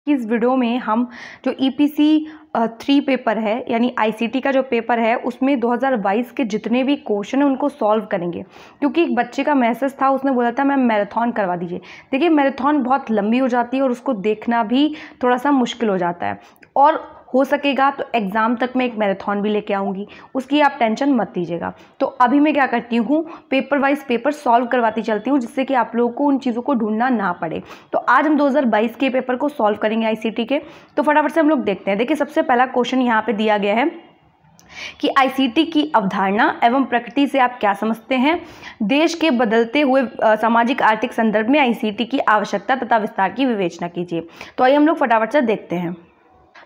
इस वीडियो में हम जो ईपीसी 3 पेपर है यानी आईसीटी का जो पेपर है उसमें 2022 के जितने भी क्वेश्चन हैं उनको सॉल्व करेंगे। क्योंकि एक बच्चे का मैसेज था, उसने बोला था मैम मैराथन करवा दीजिए। देखिए मैराथन बहुत लंबी हो जाती है और उसको देखना भी थोड़ा सा मुश्किल हो जाता है, और हो सकेगा तो एग्ज़ाम तक मैं एक मैराथन भी लेके आऊँगी, उसकी आप टेंशन मत लीजिएगा। तो अभी मैं क्या करती हूँ, पेपर वाइज पेपर सॉल्व करवाती चलती हूँ, जिससे कि आप लोगों को उन चीज़ों को ढूंढना ना पड़े। तो आज हम 2022 के पेपर को सॉल्व करेंगे आईसीटी के। तो फटाफट से हम लोग देखते हैं। देखिए सबसे पहला क्वेश्चन यहाँ पे दिया गया है कि आईसीटी की अवधारणा एवं प्रकृति से आप क्या समझते हैं। देश के बदलते हुए सामाजिक आर्थिक संदर्भ में आईसीटी की आवश्यकता तथा विस्तार की विवेचना कीजिए। तो आइए हम लोग फटाफट से देखते हैं।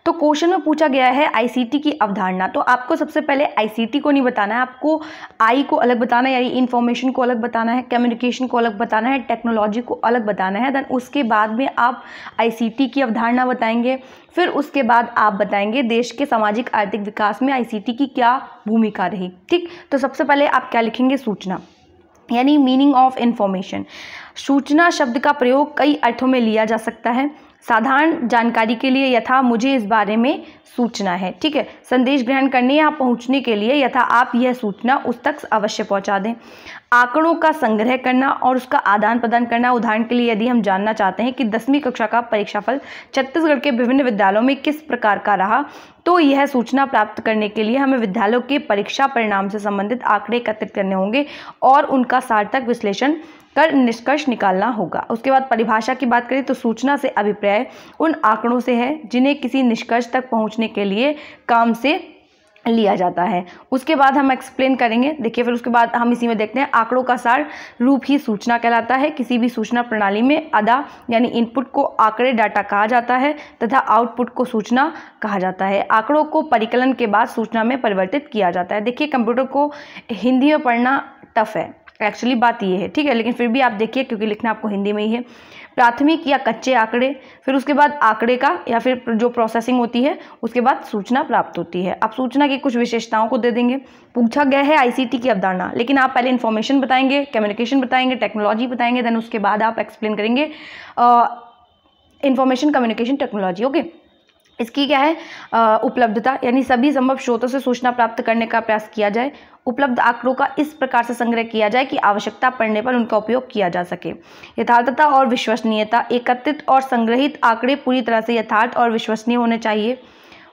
तो क्वेश्चन में पूछा गया है आईसीटी की अवधारणा। तो आपको सबसे पहले आईसीटी को नहीं बताना है, आपको आई को अलग बताना है, यानी इन्फॉर्मेशन को अलग बताना है, कम्युनिकेशन को अलग बताना है, टेक्नोलॉजी को अलग बताना है। देन उसके बाद में आप आईसीटी की अवधारणा बताएंगे। फिर उसके बाद आप बताएंगे देश के सामाजिक आर्थिक विकास में आईसीटी की क्या भूमिका रही। ठीक, तो सबसे पहले आप क्या लिखेंगे, सूचना यानी मीनिंग ऑफ इंफॉर्मेशन। सूचना शब्द का प्रयोग कई अर्थों में लिया जा सकता है। साधारण जानकारी के लिए यथा मुझे इस बारे में सूचना है। ठीक है, संदेश ग्रहण करने या पहुंचने के लिए यथा आप यह सूचना उस तक अवश्य पहुंचा दें। आंकड़ों का संग्रह करना और उसका आदान प्रदान करना। उदाहरण के लिए यदि हम जानना चाहते हैं कि 10वीं कक्षा का परीक्षाफल छत्तीसगढ़ के विभिन्न विद्यालयों में किस प्रकार का रहा, तो यह सूचना प्राप्त करने के लिए हमें विद्यालयों के परीक्षा परिणाम से संबंधित आंकड़े एकत्रित करने होंगे और उनका सार्थक विश्लेषण कर निष्कर्ष निकालना होगा। उसके बाद परिभाषा की बात करें तो सूचना से अभिप्राय उन आंकड़ों से है जिन्हें किसी निष्कर्ष तक पहुंचने के लिए काम से लिया जाता है। उसके बाद हम एक्सप्लेन करेंगे। देखिए फिर उसके बाद हम इसी में देखते हैं आंकड़ों का सार रूप ही सूचना कहलाता है। किसी भी सूचना प्रणाली में अदा यानी इनपुट को आंकड़े डाटा कहा जाता है तथा आउटपुट को सूचना कहा जाता है। आंकड़ों को परिकलन के बाद सूचना में परिवर्तित किया जाता है। देखिए कंप्यूटर को हिंदी में पढ़ना टफ है, एक्चुअली बात ये है, ठीक है, लेकिन फिर भी आप देखिए क्योंकि लिखना आपको हिंदी में ही है। प्राथमिक या कच्चे आंकड़े, फिर उसके बाद आंकड़े का या फिर जो प्रोसेसिंग होती है उसके बाद सूचना प्राप्त होती है। आप सूचना की कुछ विशेषताओं को दे देंगे। पूछा गया है आईसीटी की अवधारणा, लेकिन आप पहले इन्फॉर्मेशन बताएंगे, कम्युनिकेशन बताएंगे, टेक्नोलॉजी बताएंगे, देन उसके बाद आप एक्सप्लेन करेंगे इन्फॉर्मेशन, कम्युनिकेशन, टेक्नोलॉजी। ओके, इसकी क्या है उपलब्धता, यानी सभी संभव स्रोतों से सूचना प्राप्त करने का प्रयास किया जाए। उपलब्ध आंकड़ों का इस प्रकार से संग्रह किया जाए कि आवश्यकता पड़ने पर उनका उपयोग किया जा सके। यथार्थता और विश्वसनीयता, एकत्रित और संग्रहित आंकड़े पूरी तरह से यथार्थ और विश्वसनीय होने चाहिए।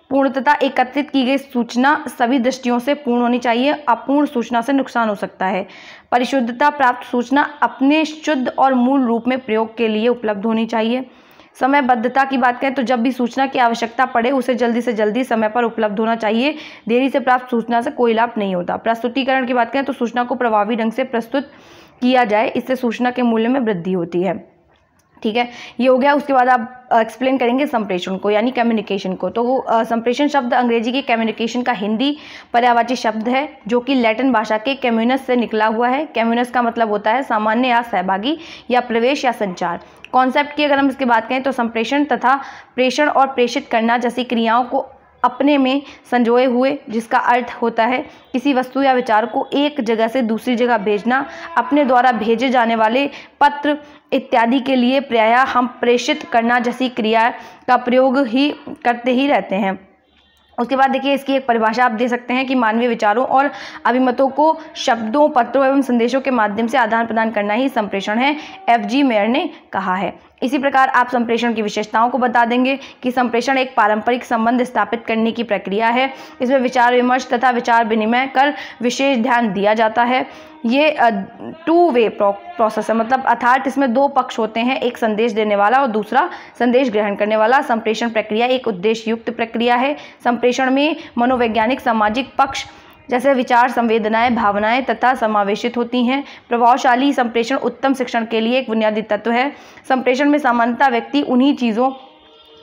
पूर्णतः, एकत्रित की गई सूचना सभी दृष्टियों से पूर्ण होनी चाहिए, अपूर्ण सूचना से नुकसान हो सकता है। परिशुद्धता, प्राप्त सूचना अपने शुद्ध और मूल रूप में प्रयोग के लिए उपलब्ध होनी चाहिए। समयबद्धता की बात करें तो जब भी सूचना की आवश्यकता पड़े उसे जल्दी से जल्दी समय पर उपलब्ध होना चाहिए। देरी से प्राप्त सूचना से कोई लाभ नहीं होता। प्रस्तुतिकरण की बात करें तो सूचना को प्रभावी ढंग से प्रस्तुत किया जाए, इससे सूचना के मूल्य में वृद्धि होती है। ठीक है, ये हो गया। उसके बाद आप एक्सप्लेन करेंगे संप्रेषण को यानी कम्युनिकेशन को। तो संप्रेषण शब्द अंग्रेजी के कम्युनिकेशन का हिंदी पर्यायवाची शब्द है जो कि लैटिन भाषा के कम्युनस से निकला हुआ है। कम्युनस का मतलब होता है सामान्य या सहभागी या प्रवेश या संचार। कॉन्सेप्ट की अगर हम इसकी बात करें तो संप्रेषण तथा प्रेषण और प्रेषित करना जैसी क्रियाओं को अपने में संजोए हुए, जिसका अर्थ होता है किसी वस्तु या विचार को एक जगह से दूसरी जगह भेजना। अपने द्वारा भेजे जाने वाले पत्र इत्यादि के लिए प्रायः हम प्रेषित करना जैसी क्रिया का प्रयोग ही करते ही रहते हैं। उसके बाद देखिए इसकी एक परिभाषा आप दे सकते हैं कि मानवीय विचारों और अभिमतों को शब्दों, पत्रों एवं संदेशों के माध्यम से आदान प्रदान करना ही संप्रेषण है, एफ.जी. मेयर ने कहा है। इसी प्रकार आप संप्रेषण की विशेषताओं को बता देंगे कि संप्रेषण एक पारंपरिक संबंध स्थापित करने की प्रक्रिया है। इसमें विचार विमर्श तथा विचार विनिमय कर विशेष ध्यान दिया जाता है। ये 2 वे प्रोसेस है, मतलब अर्थात इसमें 2 पक्ष होते हैं, एक संदेश देने वाला और दूसरा संदेश ग्रहण करने वाला। संप्रेषण प्रक्रिया एक उद्देश्य युक्त प्रक्रिया है। संप्रेषण में मनोवैज्ञानिक, सामाजिक पक्ष जैसे विचार, संवेदनाएं, भावनाएं तथा समावेशित होती हैं। प्रभावशाली संप्रेषण उत्तम शिक्षण के लिए एक बुनियादी तत्व है। संप्रेषण में सामान्यतः व्यक्ति उन्हीं चीज़ों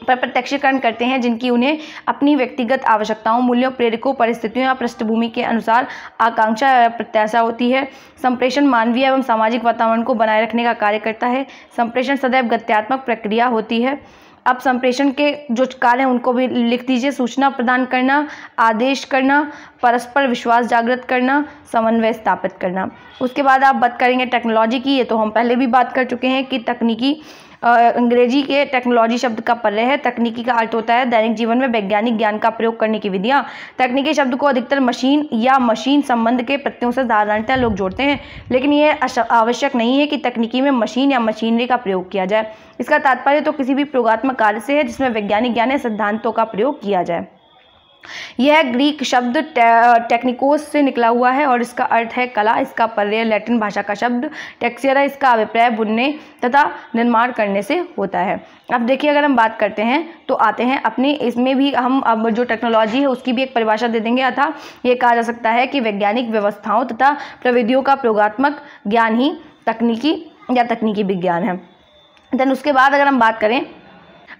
पर प्रत्यक्षीकरण करते हैं जिनकी उन्हें अपनी व्यक्तिगत आवश्यकताओं, मूल्यों, प्रेरकों, परिस्थितियों या पृष्ठभूमि के अनुसार आकांक्षा या प्रत्याशा होती है। संप्रेषण मानवीय एवं सामाजिक वातावरण को बनाए रखने का कार्य करता है। संप्रेषण सदैव गत्यात्मक प्रक्रिया होती है। अब संप्रेषण के जो कार्य हैं उनको भी लिख दीजिए। सूचना प्रदान करना, आदेश करना, परस्पर विश्वास जागृत करना, समन्वय स्थापित करना। उसके बाद आप बात करेंगे टेक्नोलॉजी की। ये तो हम पहले भी बात कर चुके हैं कि तकनीकी अंग्रेजी के टेक्नोलॉजी शब्द का पर्याय है। तकनीकी का अर्थ होता है दैनिक जीवन में वैज्ञानिक ज्ञान का प्रयोग करने की विधियाँ। तकनीकी शब्द को अधिकतर मशीन या मशीन संबंध के प्रत्ययों से साधारणतः लोग जोड़ते हैं, लेकिन यह आवश्यक नहीं है कि तकनीकी में मशीन या मशीनरी का प्रयोग किया जाए। इसका तात्पर्य तो किसी भी प्रयोगात्मक कार्य से है जिसमें वैज्ञानिक ज्ञान या सिद्धांतों का प्रयोग किया जाए। यह ग्रीक शब्द टेक्निकोस से निकला हुआ है और इसका अर्थ है कला। इसका पर्याय लैटिन भाषा का शब्द टेक्सियरा, इसका अभिप्राय बुनने तथा निर्माण करने से होता है। अब देखिए, अगर हम बात करते हैं तो आते हैं अपने, इसमें भी हम अब जो टेक्नोलॉजी है उसकी भी एक परिभाषा दे देंगे। अतः ये कहा जा सकता है कि वैज्ञानिक व्यवस्थाओं तथा प्रविधियों का प्रयोगात्मक ज्ञान ही तकनीकी या तकनीकी विज्ञान है। देन उसके बाद अगर हम बात करें,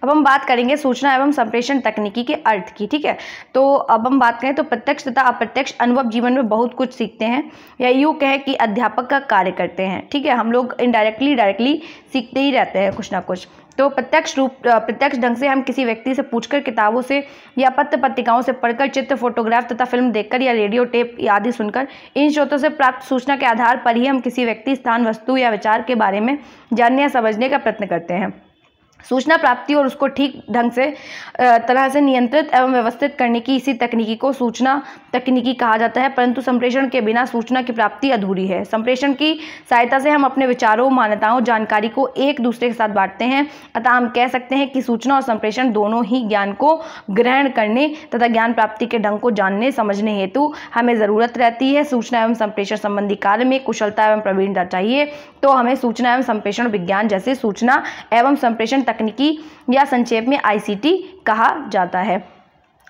अब हम बात करेंगे सूचना एवं संप्रेषण तकनीकी के अर्थ की। ठीक है, तो अब हम बात करें तो प्रत्यक्ष तथा अप्रत्यक्ष अनुभव जीवन में बहुत कुछ सीखते हैं, या यूँ कहें कि अध्यापक का कार्य करते हैं। ठीक है, हम लोग इनडायरेक्टली डायरेक्टली सीखते ही रहते हैं कुछ ना कुछ। तो प्रत्यक्ष ढंग से हम किसी व्यक्ति से पूछकर, किताबों से या पत्र पत्रिकाओं से पढ़कर, चित्र, फोटोग्राफ तथा फिल्म देखकर या रेडियो टेप आदि सुनकर, इन स्रोतों से प्राप्त सूचना के आधार पर ही हम किसी व्यक्ति, स्थान, वस्तु या विचार के बारे में जानने या समझने का प्रयत्न करते हैं। सूचना प्राप्ति और उसको ठीक ढंग से तरह से नियंत्रित एवं व्यवस्थित करने की इसी तकनीकी को सूचना तकनीकी कहा जाता है। परंतु संप्रेषण के बिना सूचना की प्राप्ति अधूरी है। संप्रेषण की सहायता से हम अपने विचारों, मान्यताओं, जानकारी को एक दूसरे के साथ बांटते हैं। अतः हम कह सकते हैं कि सूचना और संप्रेषण दोनों ही ज्ञान को ग्रहण करने तथा ज्ञान प्राप्ति के ढंग को जानने समझने हेतु हमें ज़रूरत रहती है। सूचना एवं संप्रेषण संबंधी कार्य में कुशलता एवं प्रवीणता चाहिए, तो हमें सूचना एवं संप्रेषण विज्ञान जैसे सूचना एवं संप्रेषण तकनीकी या संक्षेप में ICT कहा जाता है।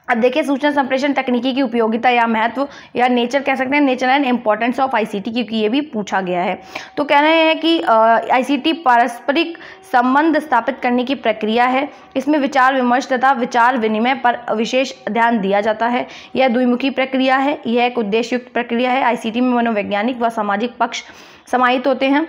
अब देखिए, सूचना संप्रेषण तकनीकी की उपयोगिता या महत्व या नेचर कह सकते हैं, nature and importance of ICT, क्योंकि ये भी पूछा गया है। तो कह रहे हैं कि ICT पारस्परिक संबंध स्थापित करने की प्रक्रिया है। इसमें विचार विमर्श तथा विचार विनिमय पर विशेष ध्यान दिया जाता है। यह द्विमुखी प्रक्रिया है, यह एक उद्देश्ययुक्त प्रक्रिया है। ICT में मनोवैज्ञानिक व सामाजिक पक्ष समाहित होते हैं।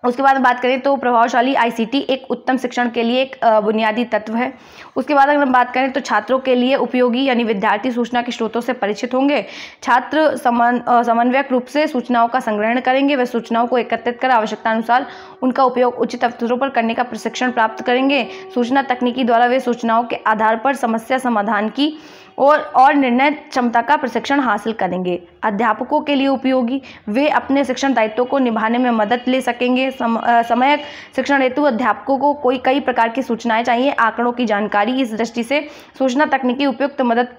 उसके बाद बात करें तो प्रभावशाली ICT एक उत्तम शिक्षण के लिए एक बुनियादी तत्व है। उसके बाद अगर हम बात करें तो छात्रों के लिए उपयोगी, यानी विद्यार्थी सूचना के स्रोतों से परिचित होंगे। छात्र समन्वयक रूप से सूचनाओं का संग्रहण करेंगे। वे सूचनाओं को एकत्रित कर आवश्यकता अनुसार उनका उपयोग उचित अवसरों पर करने का प्रशिक्षण प्राप्त करेंगे। सूचना तकनीकी द्वारा वे सूचनाओं के आधार पर समस्या समाधान की और निर्णय क्षमता का प्रशिक्षण हासिल करेंगे। अध्यापकों के लिए उपयोगी, वे अपने शिक्षण दायित्वों को निभाने में मदद ले सकेंगे। समयक शिक्षण हेतु अध्यापकों को कई प्रकार की सूचनाएं चाहिए, आंकड़ों की जानकारी। इस दृष्टि से सूचना तकनीकी उपयुक्त मदद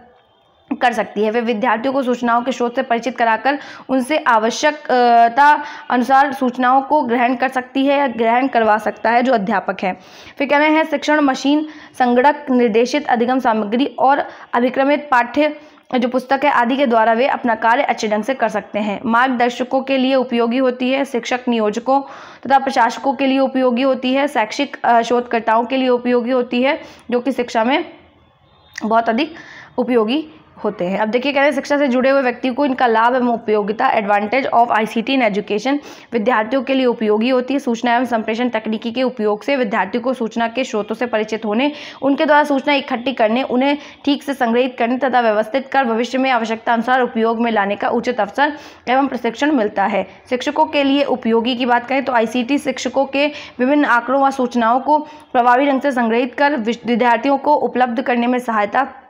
कर सकती है। वे विद्यार्थियों को सूचनाओं के स्रोत से परिचित कराकर उनसे आवश्यकता अनुसार सूचनाओं को ग्रहण कर सकती है या ग्रहण करवा सकता है जो अध्यापक है। फिर कह रहे हैं शिक्षण मशीन, संगणक निर्देशित अधिगम सामग्री और अभिक्रमित पाठ्य जो पुस्तक है आदि के द्वारा वे अपना कार्य अच्छे ढंग से कर सकते हैं। मार्गदर्शकों के लिए उपयोगी होती है, शिक्षक नियोजकों तथा प्रशासकों के लिए उपयोगी होती है, शैक्षिक शोधकर्ताओं के लिए उपयोगी होती है, जो कि शिक्षा में बहुत अधिक उपयोगी होते हैं। अब देखिए, कह रहे हैं शिक्षा से जुड़े हुए व्यक्ति को इनका लाभ एवं उपयोगिता, advantage of ICT in education, विद्यार्थियों के लिए उपयोगी होती है। सूचना एवं संप्रेषण तकनीकी के उपयोग से विद्यार्थियों को सूचना के स्रोतों से परिचित होने, उनके द्वारा सूचना इकट्ठी करने, उन्हें ठीक से संग्रहित करने तथा व्यवस्थित कर भविष्य में आवश्यकता अनुसार उपयोग में लाने का उचित अवसर एवं प्रशिक्षण मिलता है। शिक्षकों के लिए उपयोगी की बात करें तो ICT शिक्षकों के विभिन्न आंकड़ों व सूचनाओं को प्रभावी ढंग से संग्रहित कर विद्यार्थियों को उपलब्ध करने में सहायक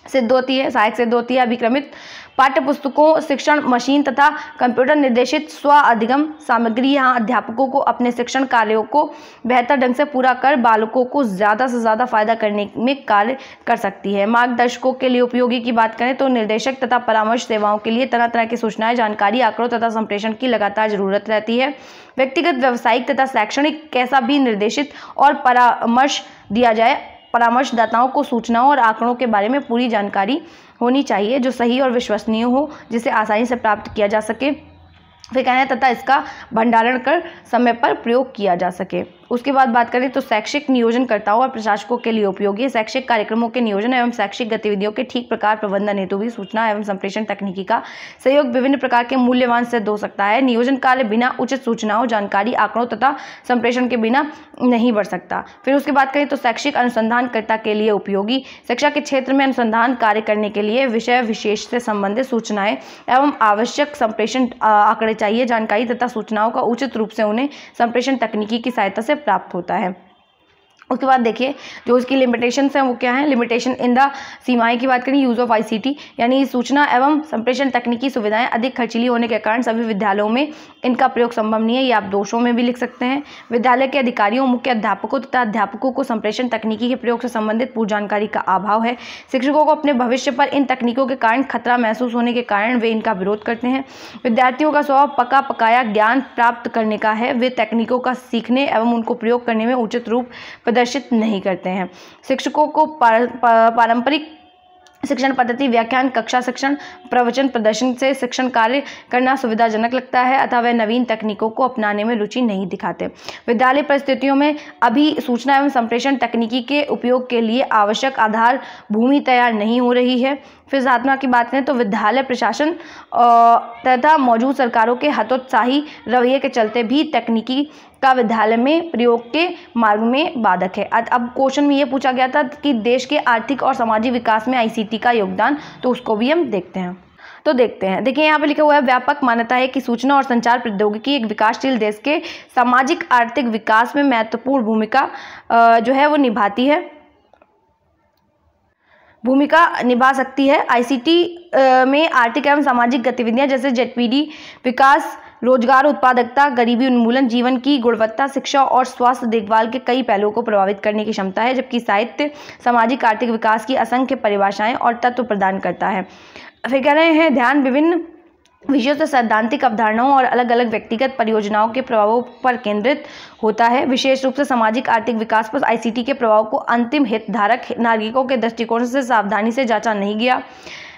सिद्ध होती है। अभिक्रमित पाठ्य पुस्तकों, शिक्षण मशीन तथा कंप्यूटर निर्देशित स्व अधिगम सामग्री यहाँ अध्यापकों को अपने शिक्षण कार्यों को बेहतर ढंग से पूरा कर बालकों को ज़्यादा से ज़्यादा फायदा करने में कार्य कर सकती है। मार्गदर्शकों के लिए उपयोगी की बात करें तो निर्देशक तथा परामर्श सेवाओं के लिए तरह तरह की सूचनाएं, जानकारी, आंकड़ों तथा संप्रेषण की लगातार जरूरत रहती है। व्यक्तिगत, व्यावसायिक तथा शैक्षणिक कैसा भी निर्देशित और परामर्श दिया जाए, परामर्शदाताओं को सूचनाओं और आंकड़ों के बारे में पूरी जानकारी होनी चाहिए जो सही और विश्वसनीय हो, जिसे आसानी से प्राप्त किया जा सके। फिर कहना है तथा इसका भंडारण कर समय पर प्रयोग किया जा सके। उसके बाद बात करें तो शैक्षिक नियोजनकर्ताओं और प्रशासकों के लिए उपयोगी है। शैक्षिक कार्यक्रमों के नियोजन एवं शैक्षिक गतिविधियों के ठीक प्रकार प्रबंधन हेतु भी सूचना एवं संप्रेषण तकनीकी का सहयोग विभिन्न प्रकार के मूल्यवान सिद्ध हो सकता है। नियोजन कार्य बिना उचित सूचनाओं, जानकारी, आंकड़ों तथा संप्रेषण के बिना नहीं बढ़ सकता। फिर उसके बाद करें तो शैक्षिक अनुसंधानकर्ता के लिए उपयोगी, शिक्षा के क्षेत्र में अनुसंधान कार्य करने के लिए विषय विशेष से संबंधित सूचनाएं एवं आवश्यक संप्रेषण आंकड़े चाहिए। जानकारी तथा सूचनाओं का उचित रूप से उन्हें संप्रेषण तकनीकी की सहायता से प्राप्त होता है। उसके बाद देखिए जो इसकी लिमिटेशंस हैं वो क्या है। लिमिटेशन इन द सीमाएं की बात करें, यूज़ ऑफ आईसीटी यानी सूचना एवं संप्रेषण तकनीकी सुविधाएं अधिक खर्चीली होने के कारण सभी विद्यालयों में इनका प्रयोग संभव नहीं है। ये आप दोषों में भी लिख सकते हैं। विद्यालय के अधिकारियों, मुख्य अध्यापकों तथा अध्यापकों को संप्रेषण तकनीकी के प्रयोग से संबंधित पूर्व जानकारी का अभाव है। शिक्षकों को अपने भविष्य पर इन तकनीकों के कारण खतरा महसूस होने के कारण वे इनका विरोध करते हैं। विद्यार्थियों का स्वभाव पका पकाया ज्ञान प्राप्त करने का है। वे तकनीकों का सीखने एवं उनको प्रयोग करने में उचित रूप प्रदर्शित नहीं करते हैं। शिक्षकों को पारंपरिक शिक्षण पद्धति, व्याख्यान, कक्षा शिक्षण, प्रवचन प्रदर्शन से शिक्षण कार्य करना सुविधाजनक लगता है, अतः वे नवीन तकनीकों को अपनाने में रुचि नहीं दिखाते। विद्यालय परिस्थितियों में अभी सूचना एवं संप्रेषण तकनीकी के उपयोग के लिए आवश्यक आधार भूमि तैयार नहीं हो रही है। फिर सातवां की बात करें तो विद्यालय प्रशासन तथा मौजूद सरकारों के हतोत्साही रवैये के चलते भी तकनीकी का विद्यालय में प्रयोग के मार्ग में बाधक है। अब क्वेश्चन में ये पूछा गया था कि देश के आर्थिक और सामाजिक विकास में आईसीटी का योगदान, तो उसको भी हम देखते हैं। तो देखते हैं, देखिए यहाँ पे लिखा हुआ है व्यापक मान्यता है कि सूचना और संचार प्रौद्योगिकी एक विकासशील देश के सामाजिक आर्थिक विकास में महत्वपूर्ण भूमिका जो है वो भूमिका निभा सकती है। आईसीटी में आर्थिक एवं सामाजिक गतिविधियां जैसे जेडपीडी विकास, रोजगार उत्पादकता, गरीबी उन्मूलन, जीवन की गुणवत्ता, शिक्षा और स्वास्थ्य देखभाल के कई पहलुओं को प्रभावित करने की क्षमता है, जबकि साहित्य सामाजिक आर्थिक विकास की असंख्य परिभाषाएं और तत्व प्रदान करता है। फिर कह रहे हैं ध्यान विभिन्न विषयों से सैद्धांतिक अवधारणाओं और अलग अलग व्यक्तिगत परियोजनाओं के प्रभावों पर केंद्रित होता है। विशेष रूप से सामाजिक आर्थिक विकास पर आईसीटी के प्रभाव को अंतिम हितधारक नागरिकों के दृष्टिकोण से सावधानी से जांचा नहीं गया।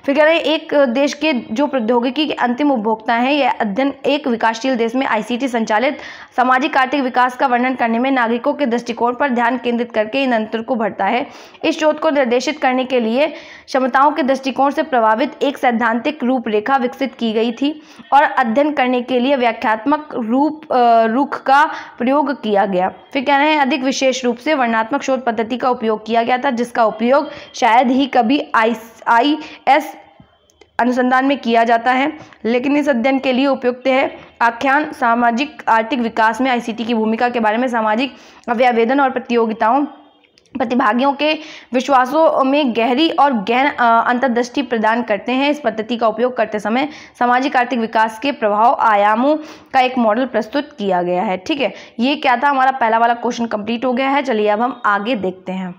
फिर कह रहे हैं एक देश के जो प्रौद्योगिकी के अंतिम उपभोक्ता हैं, यह अध्ययन एक विकासशील देश में आईसीटी संचालित सामाजिक आर्थिक विकास का वर्णन करने में नागरिकों के दृष्टिकोण पर ध्यान केंद्रित करके इन अंतर को भरता है। इस शोध को निर्देशित करने के लिए क्षमताओं के दृष्टिकोण से प्रभावित एक सैद्धांतिक रूपरेखा विकसित की गई थी और अध्ययन करने के लिए व्याख्यात्मक रुख का प्रयोग किया गया। फिर कह रहे हैं अधिक विशेष रूप से वर्णनात्मक शोध पद्धति का उपयोग किया गया था, जिसका उपयोग शायद ही कभी आईएस अनुसंधान में किया जाता है, लेकिन इस अध्ययन के लिए उपयुक्त है। आख्यान सामाजिक आर्थिक विकास में आईसीटी की भूमिका के बारे में सामाजिक अभ्यावेदन और प्रतिभागियों के विश्वासों में गहरी और गहन अंतर्दृष्टि प्रदान करते हैं। इस पद्धति का उपयोग करते समय सामाजिक आर्थिक विकास के प्रभाव आयामों का एक मॉडल प्रस्तुत किया गया है। ठीक है, ये क्या था, हमारा पहला वाला क्वेश्चन कंप्लीट हो गया है। चलिए अब हम आगे देखते हैं।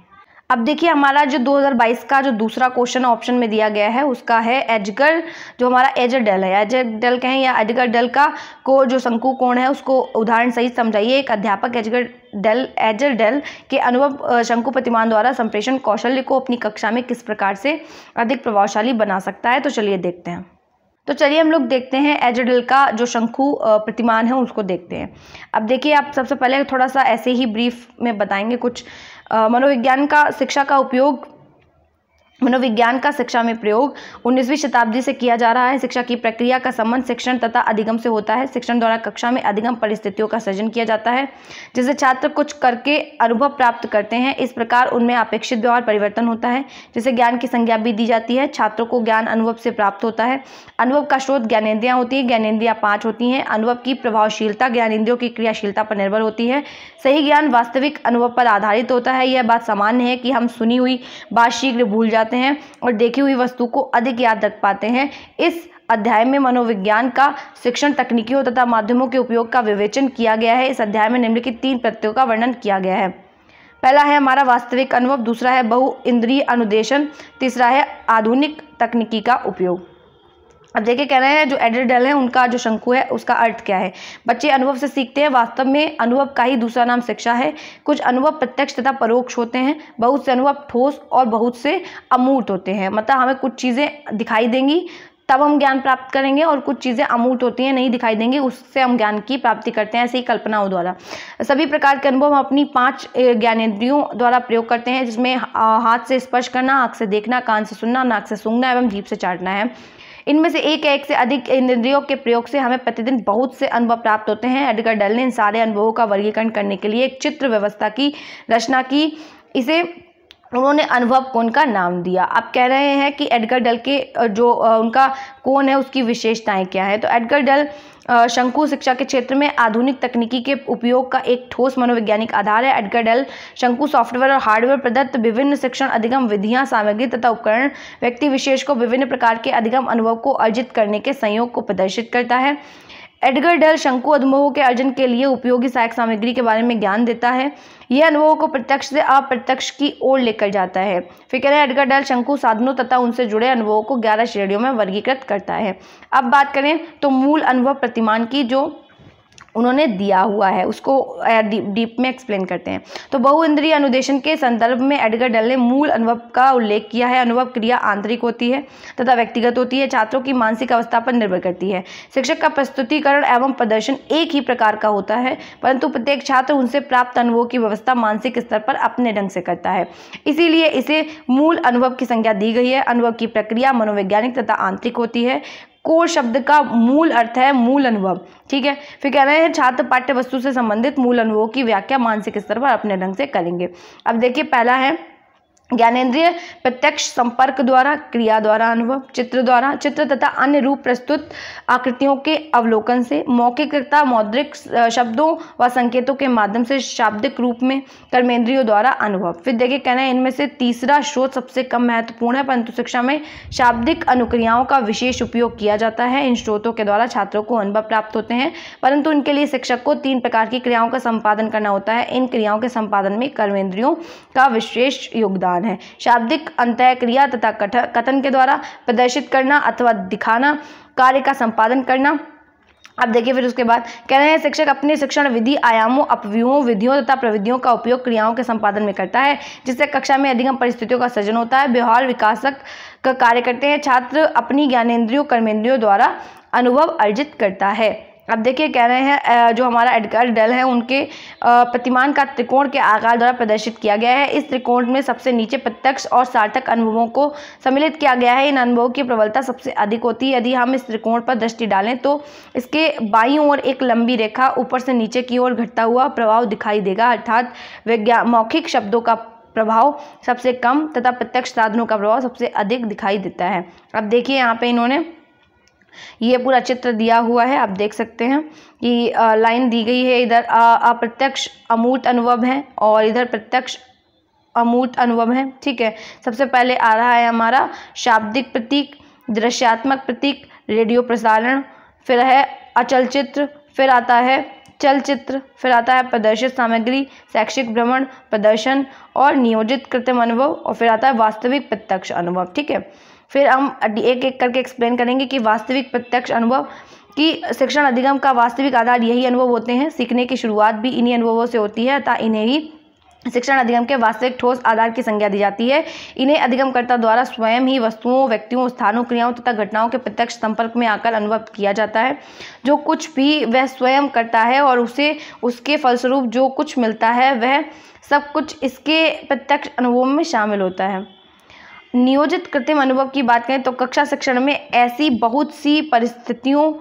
अब देखिए हमारा जो 2022 का जो दूसरा क्वेश्चन ऑप्शन में दिया गया है उसका है एडगर, जो हमारा एजरडेल है, एजरडेल कहें या एडगर डेल का को जो शंकु कोण है उसको उदाहरण सहित समझाइए। एक अध्यापक एजरडेल के अनुभव शंकु प्रतिमान द्वारा संप्रेषण कौशल्य को अपनी कक्षा में किस प्रकार से अधिक प्रभावशाली बना सकता है, तो चलिए देखते हैं। तो चलिए हम लोग देखते हैं एजरडेल का जो शंकु प्रतिमान है उसको देखते हैं। अब देखिए आप सबसे पहले थोड़ा सा ऐसे ही ब्रीफ में बताएंगे कुछ मनोविज्ञान का शिक्षा में प्रयोग 19वीं शताब्दी से किया जा रहा है। शिक्षा की प्रक्रिया का संबंध शिक्षण तथा अधिगम से होता है। शिक्षण द्वारा कक्षा में अधिगम परिस्थितियों का सृजन किया जाता है जिसे छात्र कुछ करके अनुभव प्राप्त करते हैं। इस प्रकार उनमें अपेक्षित व्यवहार परिवर्तन होता है जिसे ज्ञान की संज्ञा भी दी जाती है। छात्रों को ज्ञान अनुभव से प्राप्त होता है। अनुभव का स्रोत ज्ञानेंद्रियां होती हैं। ज्ञानेंद्रियां 5 होती हैं। अनुभव की प्रभावशीलता ज्ञानेंद्रियों की क्रियाशीलता पर निर्भर होती है। सही ज्ञान वास्तविक अनुभव पर आधारित होता है। यह बात सामान्य है कि हम सुनी हुई बात शीघ्र भूल जाते हैं और देखी हुई वस्तु को अधिक याद रख पाते हैं। इस अध्याय में मनोविज्ञान का शिक्षण तकनीकियों तथा माध्यमों के उपयोग का विवेचन किया गया है। इस अध्याय में निम्नलिखित 3 प्रत्ययों का वर्णन किया गया है। पहला है हमारा वास्तविक अनुभव, दूसरा है बहु इंद्रिय अनुदेशन, तीसरा है आधुनिक तकनीकी का उपयोग। अब देखिए कह रहे हैं जो एजरडेल है उनका जो शंकु है उसका अर्थ क्या है। बच्चे अनुभव से सीखते हैं। वास्तव में अनुभव का ही दूसरा नाम शिक्षा है। कुछ अनुभव प्रत्यक्ष तथा परोक्ष होते हैं। बहुत से अनुभव ठोस और बहुत से अमूर्त होते हैं। मतलब हमें कुछ चीज़ें दिखाई देंगी तब हम ज्ञान प्राप्त करेंगे और कुछ चीज़ें अमूर्त होती हैं, नहीं दिखाई देंगी, उससे हम ज्ञान की प्राप्ति करते हैं। ऐसे ही कल्पनाओं द्वारा सभी प्रकार के अनुभव हम अपनी 5 ज्ञानेंद्रियों द्वारा प्रयोग करते हैं, जिसमें हाथ से स्पर्श करना, आँख से देखना, कान से सुनना, नाक से सूंघना एवं जीभ से चाटना है। इनमें से एक से अधिक इंद्रियों के प्रयोग से हमें प्रतिदिन बहुत से अनुभव प्राप्त होते हैं। एडगर डेल ने इन सारे अनुभवों का वर्गीकरण करने के लिए एक चित्र व्यवस्था की रचना की। इसे उन्होंने अनुभव कोण का नाम दिया। आप कह रहे हैं कि एडगर डल के जो उनका कोण है उसकी विशेषताएं क्या है। तो एडगर डल शंकु शिक्षा के क्षेत्र में आधुनिक तकनीकी के उपयोग का एक ठोस मनोवैज्ञानिक आधार है। एडगर डल शंकु सॉफ्टवेयर और हार्डवेयर प्रदत्त विभिन्न शिक्षण अधिगम विधियां, सामग्री तथा उपकरण व्यक्ति विशेष को विभिन्न प्रकार के अधिगम अनुभव को अर्जित करने के संयोग को प्रदर्शित करता है। एडगर डल शंकु अनुभवों के अर्जन के लिए उपयोगी सहायक सामग्री के बारे में ज्ञान देता है। यह अनुभवों को प्रत्यक्ष से अप्रत्यक्ष की ओर लेकर जाता है। फिर कह रहे हैं एडगर डल शंकु साधनों तथा उनसे जुड़े अनुभवों को 11 श्रेणियों में वर्गीकृत करता है। अब बात करें तो मूल अनुभव प्रतिमान की जो उन्होंने दिया हुआ है उसको डीप में एक्सप्लेन करते हैं। तो बहुइंद्रिय अनुदेशन के संदर्भ में एडगर डल ने मूल अनुभव का उल्लेख किया है। अनुभव क्रिया आंतरिक होती है तथा व्यक्तिगत होती है, छात्रों की मानसिक अवस्था पर निर्भर करती है। शिक्षक का प्रस्तुतिकरण एवं प्रदर्शन एक ही प्रकार का होता है, परंतु प्रत्येक छात्र उनसे प्राप्त अनुभवों की व्यवस्था मानसिक स्तर पर अपने ढंग से करता है, इसीलिए इसे मूल अनुभव की संज्ञा दी गई है। अनुभव की प्रक्रिया मनोवैज्ञानिक तथा आंतरिक होती है। कोर शब्द का मूल अर्थ है मूल अनुभव, ठीक है। फिर कह रहे हैं छात्र पाठ्य वस्तु से संबंधित मूल अनुभवों की व्याख्या मानसिक स्तर पर अपने ढंग से करेंगे। अब देखिए पहला है ज्ञानेंद्रिय प्रत्यक्ष संपर्क द्वारा, क्रिया द्वारा अनुभव, चित्र द्वारा, चित्र तथा अन्य रूप प्रस्तुत आकृतियों के अवलोकन से, मौखिक तथा मौद्रिक शब्दों व संकेतों के माध्यम से शाब्दिक रूप में, कर्मेंद्रियों द्वारा अनुभव। फिर देखिए कहना है इनमें से तीसरा स्रोत सबसे कम महत्वपूर्ण है, परंतु शिक्षा में शाब्दिक अनुक्रियाओं का विशेष उपयोग किया जाता है। इन स्रोतों के द्वारा छात्रों को अनुभव प्राप्त होते हैं, परंतु इनके लिए शिक्षक को 3 प्रकार की क्रियाओं का संपादन करना होता है। इन क्रियाओं के संपादन में कर्मेंद्रियों का विशेष योगदान है। शाब्दिक अंतः क्रिया तथा कथन के द्वारा प्रदर्शित करना अथवा दिखाना, कार्य का संपादन करना। अब देखिए फिर उसके बाद कह रहे हैं शिक्षक अपने शिक्षण विधि, आयामों, अपव्यूहों, विधियों तथा प्रविधियों का उपयोग क्रियाओं के संपादन में करता है, जिससे कक्षा में अधिगम परिस्थितियों का सृजन होता है, व्यवहार विकासक का कार्य करते हैं। छात्र अपनी ज्ञानेंद्रियों कर्मेंद्रियों द्वारा अनुभव अर्जित करता है। अब देखिए कह रहे हैं जो हमारा एडगर डल है उनके प्रतिमान का त्रिकोण के आकार द्वारा प्रदर्शित किया गया है। इस त्रिकोण में सबसे नीचे प्रत्यक्ष और सार्थक अनुभवों को सम्मिलित किया गया है। इन अनुभवों की प्रबलता सबसे अधिक होती है। यदि हम इस त्रिकोण पर दृष्टि डालें तो इसके बाईं ओर एक लंबी रेखा ऊपर से नीचे की ओर घटता हुआ प्रभाव दिखाई देगा, अर्थात मौखिक शब्दों का प्रभाव सबसे कम तथा प्रत्यक्ष साधनों का प्रभाव सबसे अधिक दिखाई देता है। अब देखिए यहाँ पे इन्होंने ये पूरा चित्र दिया हुआ है, आप देख सकते हैं कि लाइन दी गई है। इधर अप्रत्यक्ष अमूर्त अनुभव है और इधर प्रत्यक्ष अमूर्त अनुभव है, ठीक है। सबसे पहले आ रहा है हमारा शाब्दिक प्रतीक, दृश्यात्मक प्रतीक, रेडियो प्रसारण, फिर है अचल चित्र, फिर आता है चलचित्र, फिर आता है प्रदर्शित सामग्री, शैक्षिक भ्रमण, प्रदर्शन और नियोजित कृत्रिम अनुभव, और फिर आता है वास्तविक प्रत्यक्ष अनुभव, ठीक है। फिर हम एक एक करके एक्सप्लेन करेंगे कि वास्तविक प्रत्यक्ष अनुभव की शिक्षण अधिगम का वास्तविक आधार यही अनुभव होते हैं। सीखने की शुरुआत भी इन्हीं अनुभवों से होती है, अतः इन्हें ही शिक्षण अधिगम के वास्तविक ठोस आधार की संज्ञा दी जाती है। इन्हें अधिगमकर्ता द्वारा स्वयं ही वस्तुओं, व्यक्तियों, स्थानों, क्रियाओं तथा घटनाओं के प्रत्यक्ष संपर्क में आकर अनुभव किया जाता है। जो कुछ भी वह स्वयं करता है और उसे उसके फलस्वरूप जो कुछ मिलता है वह सब कुछ इसके प्रत्यक्ष अनुभव में शामिल होता है। नियोजित कृत्रिम अनुभव की बात करें तो कक्षा शिक्षण में ऐसी बहुत सी परिस्थितियों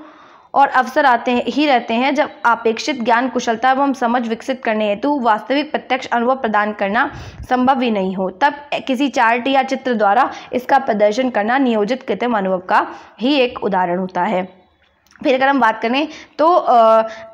और अवसर आते ही रहते हैं जब अपेक्षित ज्ञान, कुशलता एवं समझ विकसित करने हेतु वास्तविक प्रत्यक्ष अनुभव प्रदान करना संभव ही नहीं हो, तब किसी चार्ट या चित्र द्वारा इसका प्रदर्शन करना नियोजित कृत्रिम अनुभव का ही एक उदाहरण होता है। फिर अगर हम बात करें तो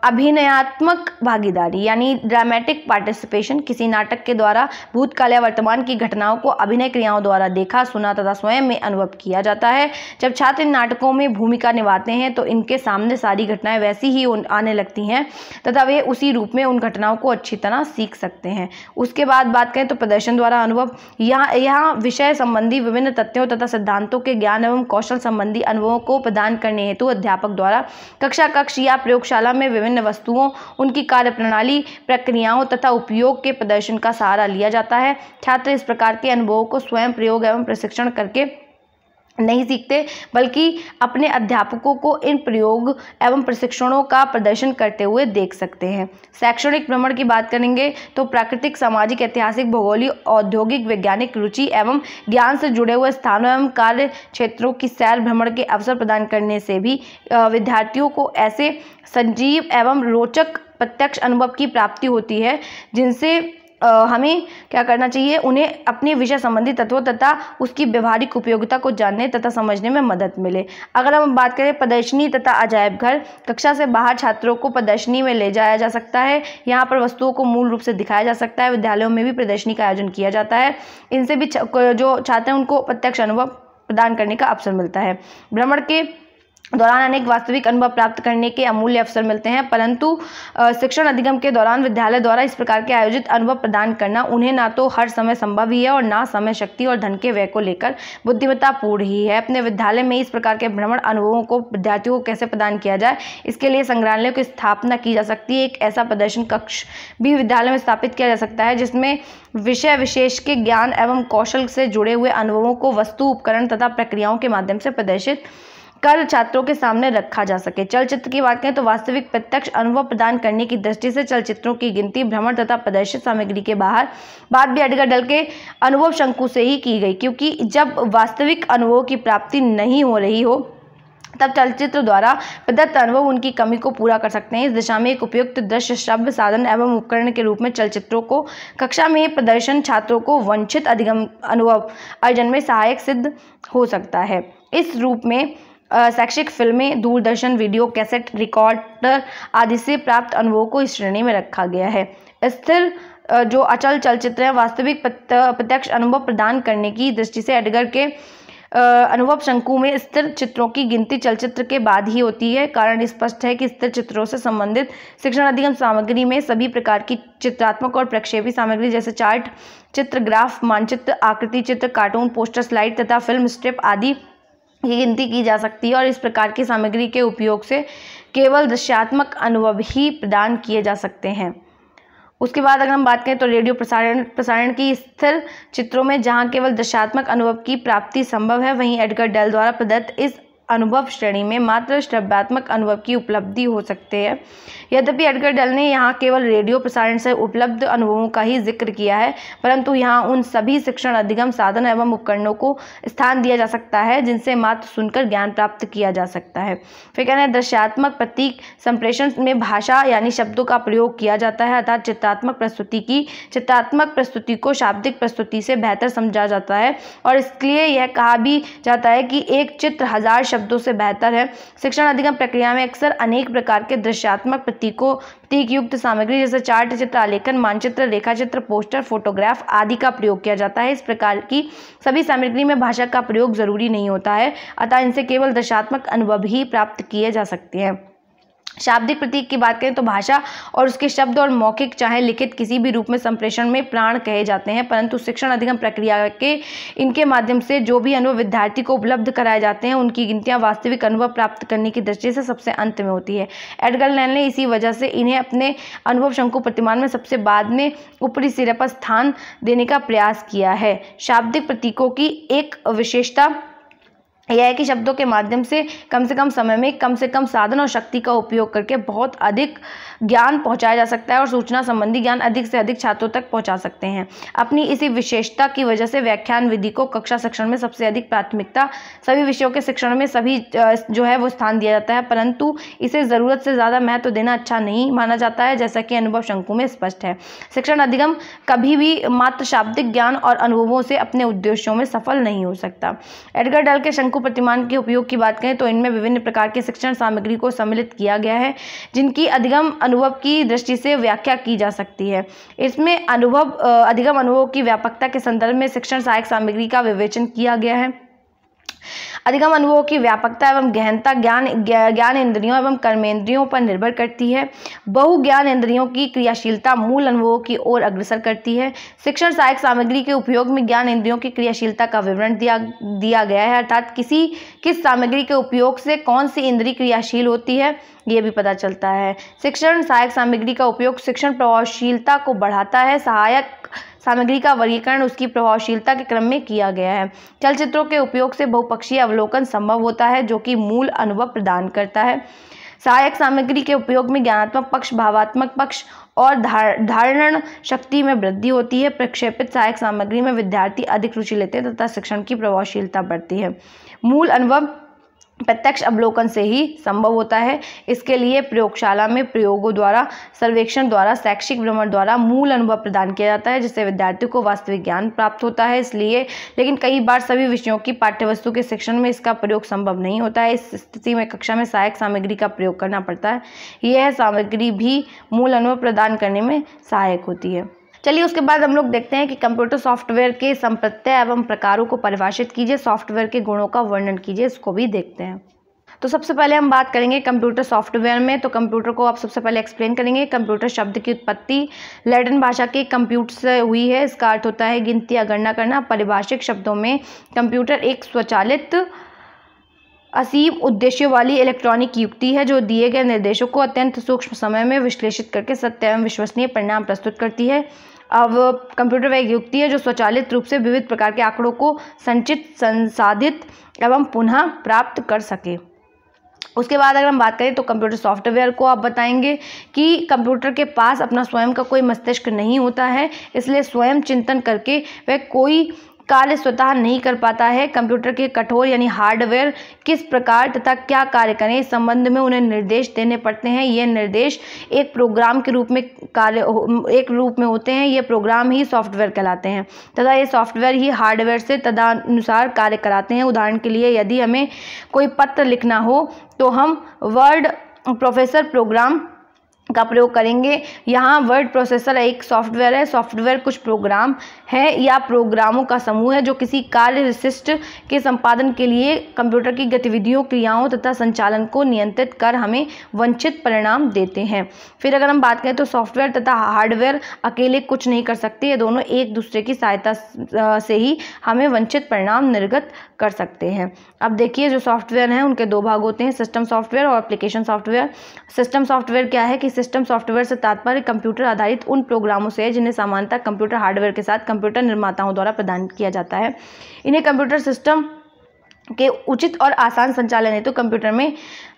अभिनयात्मक भागीदारी यानी ड्रामेटिक पार्टिसिपेशन, किसी नाटक के द्वारा भूतकाल या वर्तमान की घटनाओं को अभिनय क्रियाओं द्वारा देखा, सुना तथा स्वयं में अनुभव किया जाता है। जब छात्र इन नाटकों में भूमिका निभाते हैं तो इनके सामने सारी घटनाएं वैसी ही आने लगती हैं तथा वे उसी रूप में उन घटनाओं को अच्छी तरह सीख सकते हैं। उसके बाद बात करें तो प्रदर्शन द्वारा अनुभव, यहाँ विषय संबंधी विभिन्न तथ्यों तथा सिद्धांतों के ज्ञान एवं कौशल संबंधी अनुभवों को प्रदान करने हेतु अध्यापक द्वारा कक्षा कक्ष या प्रयोगशाला में विभिन्न वस्तुओं, उनकी कार्यप्रणाली, प्रक्रियाओं तथा उपयोग के प्रदर्शन का सहारा लिया जाता है। छात्र इस प्रकार के अनुभवों को स्वयं प्रयोग एवं प्रशिक्षण करके नहीं सीखते, बल्कि अपने अध्यापकों को इन प्रयोग एवं प्रशिक्षणों का प्रदर्शन करते हुए देख सकते हैं। शैक्षणिक भ्रमण की बात करेंगे तो प्राकृतिक, सामाजिक, ऐतिहासिक, भौगोलिक, औद्योगिक, वैज्ञानिक रुचि एवं ज्ञान से जुड़े हुए स्थानों एवं कार्य क्षेत्रों की सैर भ्रमण के अवसर प्रदान करने से भी विद्यार्थियों को ऐसे सजीव एवं रोचक प्रत्यक्ष अनुभव की प्राप्ति होती है जिनसे हमें क्या करना चाहिए, उन्हें अपने विषय संबंधी तत्वों तथा उसकी व्यवहारिक उपयोगिता को जानने तथा समझने में मदद मिले। अगर हम बात करें प्रदर्शनी तथा अजायब घर, कक्षा से बाहर छात्रों को प्रदर्शनी में ले जाया जा सकता है। यहाँ पर वस्तुओं को मूल रूप से दिखाया जा सकता है। विद्यालयों में भी प्रदर्शनी का आयोजन किया जाता है। इनसे भी जो छात्र हैं उनको प्रत्यक्ष अनुभव प्रदान करने का अवसर मिलता है। भ्रमण के दौरान अनेक वास्तविक अनुभव प्राप्त करने के अमूल्य अवसर मिलते हैं, परंतु शिक्षण अधिगम के दौरान विद्यालय द्वारा इस प्रकार के आयोजित अनुभव प्रदान करना उन्हें ना तो हर समय संभव ही है और ना समय, शक्ति और धन के व्यय को लेकर बुद्धिमत्तापूर्ण ही है। अपने विद्यालय में इस प्रकार के भ्रमण अनुभवों को विद्यार्थियों को कैसे प्रदान किया जाए, इसके लिए संग्रहालयों की स्थापना की जा सकती है। एक ऐसा प्रदर्शन कक्ष भी विद्यालय में स्थापित किया जा सकता है जिसमें विषय विशेष के ज्ञान एवं कौशल से जुड़े हुए अनुभवों को वस्तु, उपकरण तथा प्रक्रियाओं के माध्यम से प्रदर्शित कर छात्रों के सामने रखा जा सके। चलचित्र की बात करें तो वास्तविक प्रत्यक्ष अनुभव प्रदान करने की दृष्टि से चलचित्रों की गिनती भ्रमण तथा प्रदर्शित सामग्री के बाद भी एडगर डेल के अनुभव शंकु से ही की गई, क्योंकि जब वास्तविक अनुभवों की प्राप्ति नहीं हो रही हो तब चलचित्र द्वारा प्रदत्त अनुभव उनकी कमी को पूरा कर सकते हैं। इस दिशा में एक उपयुक्त दृश्य श्रव्य साधन एवं उपकरण के रूप में चलचित्रों को कक्षा में प्रदर्शन छात्रों को वांछित अधिगम अनुभव अर्जन में सहायक सिद्ध हो सकता है। इस रूप में शैक्षिक फिल्में, दूरदर्शन, वीडियो कैसेट, रिकॉर्डर आदि से प्राप्त अनुभवों को इस श्रेणी में रखा गया है। स्थिर जो अचल चलचित्र है, वास्तविक प्रत्यक्ष अनुभव प्रदान करने की दृष्टि से एडगर के अनुभव शंकु में स्थिर चित्रों की गिनती चलचित्र के बाद ही होती है। कारण स्पष्ट है कि स्थिर चित्रों से संबंधित शिक्षण अधिगम सामग्री में सभी प्रकार की चित्रात्मक और प्रक्षेपी सामग्री जैसे चार्ट चित्र, ग्राफ, मानचित्र, आकृति चित्र, कार्टून, पोस्टर, स्लाइड तथा फिल्म स्ट्रिप आदि की गिनती की जा सकती है और इस प्रकार की सामग्री के उपयोग से केवल दृश्यात्मक अनुभव ही प्रदान किए जा सकते हैं। उसके बाद अगर हम बात करें तो रेडियो प्रसारण की स्थिर चित्रों में जहां केवल दृश्यात्मक अनुभव की प्राप्ति संभव है, वहीं एडगर डेल द्वारा प्रदत्त इस अनुभव श्रेणी में मात्र श्रव्यात्मक अनुभव की उपलब्धि हो सकते हैं। यद्यपि एडगर डेल ने यहाँ केवल रेडियो प्रसारण से उपलब्ध अनुभवों का ही जिक्र किया है, परंतु यहाँ उन सभी शिक्षण अधिगम साधन एवं उपकरणों को स्थान दिया जा सकता है जिनसे मात्र सुनकर ज्ञान प्राप्त किया जा सकता है। फिर कहना है दृश्यात्मक प्रतीक संप्रेषण में भाषा यानी शब्दों का प्रयोग किया जाता है, अर्थात चित्रात्मक प्रस्तुति को शाब्दिक प्रस्तुति से बेहतर समझा जाता है और इसलिए यह कहा भी जाता है कि एक चित्र 1000 शब्दों से बेहतर है। शिक्षण अधिगम प्रक्रिया में अक्सर अनेक प्रकार के दृश्यात्मक प्रतीक युक्त सामग्री जैसे चार्ट, चित्र, आलेखन, मानचित्र, रेखाचित्र, पोस्टर, फोटोग्राफ आदि का प्रयोग किया जाता है। इस प्रकार की सभी सामग्री में भाषा का प्रयोग जरूरी नहीं होता है, अतः इनसे केवल दृश्यात्मक अनुभव ही प्राप्त किए जा सकते हैं। शाब्दिक प्रतीक की बात करें तो भाषा और उसके शब्द और मौखिक चाहे लिखित किसी भी रूप में संप्रेषण में प्राण कहे जाते हैं, परंतु शिक्षण अधिगम प्रक्रिया के इनके माध्यम से जो भी अनुभव विद्यार्थी को उपलब्ध कराए जाते हैं उनकी गिनतियां वास्तविक अनुभव प्राप्त करने की दृष्टि से सबसे अंत में होती है। एडगर डेल ने इसी वजह से इन्हें अपने अनुभव शंकु प्रतिमान में सबसे बाद में ऊपरी सिरे पर स्थान देने का प्रयास किया है। शाब्दिक प्रतीकों की एक विशेषता यह है कि शब्दों के माध्यम से कम समय में कम से कम साधन और शक्ति का उपयोग करके बहुत अधिक ज्ञान पहुंचाया जा सकता है और सूचना संबंधी ज्ञान अधिक से अधिक छात्रों तक पहुंचा सकते हैं। अपनी इसी विशेषता की वजह से व्याख्यान विधि को कक्षा शिक्षण में सबसे अधिक प्राथमिकता सभी विषयों के शिक्षण में सभी जो है वो स्थान दिया जाता है, परंतु इसे ज़रूरत से ज़्यादा महत्व देना अच्छा नहीं माना जाता है, जैसा कि अनुभव शंकु में स्पष्ट है। शिक्षण अधिगम कभी भी मात्र शाब्दिक ज्ञान और अनुभवों से अपने उद्देश्यों में सफल नहीं हो सकता। एडगर डेल के शंकु प्रतिमान के उपयोग की बात करें तो इनमें विभिन्न प्रकार के शिक्षण सामग्री को सम्मिलित किया गया है जिनकी अधिगम अनुभव की दृष्टि से व्याख्या की जा सकती है। इसमें अधिगम अनुभवों की व्यापकता के संदर्भ में शिक्षण सहायक सामग्री का विवेचन किया गया है। अधिगम अनुभवों की व्यापकता एवं गहनता ज्ञान इंद्रियों एवं कर्मेंद्रियों पर निर्भर करती है। बहु ज्ञान इंद्रियों की क्रियाशीलता मूल अनुभवों की ओर अग्रसर करती है। शिक्षण सहायक सामग्री के उपयोग में ज्ञान इंद्रियों की क्रियाशीलता का विवरण दिया गया है, अर्थात किस सामग्री के उपयोग से कौन सी इंद्रिय क्रियाशील होती है ये भी पता चलता है। शिक्षण सहायक सामग्री का उपयोग शिक्षण प्रभावशीलता को बढ़ाता है। सहायक सामग्री का वर्गीकरण उसकी प्रभावशीलता के क्रम में किया गया है। चलचित्रों के उपयोग से बहुपक्षीय अवलोकन संभव होता है जो कि मूल अनुभव प्रदान करता है। सहायक सामग्री के उपयोग में ज्ञानात्मक पक्ष, भावात्मक पक्ष और धारण शक्ति में वृद्धि होती है। प्रक्षेपित सहायक सामग्री में विद्यार्थी अधिक रुचि लेते हैं तथा शिक्षण की प्रभावशीलता बढ़ती है। मूल अनुभव प्रत्यक्ष अवलोकन से ही संभव होता है। इसके लिए प्रयोगशाला में प्रयोगों द्वारा, सर्वेक्षण द्वारा, शैक्षिक भ्रमण द्वारा मूल अनुभव प्रदान किया जाता है, जिससे विद्यार्थियों को वास्तविक ज्ञान प्राप्त होता है। इसलिए लेकिन कई बार सभी विषयों की पाठ्यवस्तु के शिक्षण में इसका प्रयोग संभव नहीं होता है। इस स्थिति में कक्षा में सहायक सामग्री का प्रयोग करना पड़ता है। यह सामग्री भी मूल अनुभव प्रदान करने में सहायक होती है। चलिए उसके बाद हम लोग देखते हैं कि कंप्यूटर सॉफ्टवेयर के संप्रत्यय एवं प्रकारों को परिभाषित कीजिए, सॉफ्टवेयर के गुणों का वर्णन कीजिए, इसको भी देखते हैं। तो सबसे पहले हम बात करेंगे कंप्यूटर सॉफ्टवेयर में। तो कंप्यूटर को आप सबसे पहले एक्सप्लेन करेंगे। कंप्यूटर शब्द की उत्पत्ति लैटिन भाषा के कंप्यूट से हुई है। इसका अर्थ होता है गिनती या गणना करना। पारिभाषिक शब्दों में कंप्यूटर एक स्वचालित असीम उद्देश्यों वाली इलेक्ट्रॉनिक युक्ति है जो दिए गए निर्देशों को अत्यंत सूक्ष्म समय में विश्लेषित करके सत्य एवं विश्वसनीय परिणाम प्रस्तुत करती है। अब कंप्यूटर वह एक युक्ति है जो स्वचालित रूप से विविध प्रकार के आंकड़ों को संचित, संसाधित एवं पुनः प्राप्त कर सके। उसके बाद अगर हम बात करें तो कंप्यूटर सॉफ्टवेयर को आप बताएंगे कि कंप्यूटर के पास अपना स्वयं का कोई मस्तिष्क नहीं होता है, इसलिए स्वयं चिंतन करके वह कोई कार्य स्वतः नहीं कर पाता है। कंप्यूटर के कठोर यानी हार्डवेयर किस प्रकार तथा क्या कार्य करें इस संबंध में उन्हें निर्देश देने पड़ते हैं। ये निर्देश एक प्रोग्राम के रूप में होते हैं। ये प्रोग्राम ही सॉफ्टवेयर कहलाते हैं तथा ये सॉफ्टवेयर ही हार्डवेयर से तदनुसार कार्य कराते हैं। उदाहरण के लिए यदि हमें कोई पत्र लिखना हो तो हम वर्ड प्रोसेसर प्रोग्राम का प्रयोग करेंगे। यहाँ वर्ड प्रोसेसर एक सॉफ्टवेयर है। सॉफ्टवेयर कुछ प्रोग्राम है या प्रोग्रामों का समूह है जो किसी कार्य विशिष्ट के संपादन के लिए कंप्यूटर की गतिविधियों, क्रियाओं तथा संचालन को नियंत्रित कर हमें वांछित परिणाम देते हैं। फिर अगर हम बात करें तो सॉफ्टवेयर तथा हार्डवेयर अकेले कुछ नहीं कर सकते। ये दोनों एक दूसरे की सहायता से ही हमें वांछित परिणाम निर्गत कर सकते हैं। अब देखिए जो सॉफ्टवेयर हैं उनके दो भाग होते हैं, सिस्टम सॉफ्टवेयर और एप्लीकेशन सॉफ्टवेयर। सिस्टम सॉफ्टवेयर क्या है कि सिस्टम सॉफ्टवेयर से तात्पर्य कंप्यूटर आधारित उन प्रोग्रामों से है जिन्हें सामान्यतः कंप्यूटर हार्डवेयर के साथ कंप्यूटर निर्माताओं द्वारा प्रदान किया जाता है। इन्हें कंप्यूटर सिस्टम के उचित और आसान संचालन हेतु कंप्यूटर में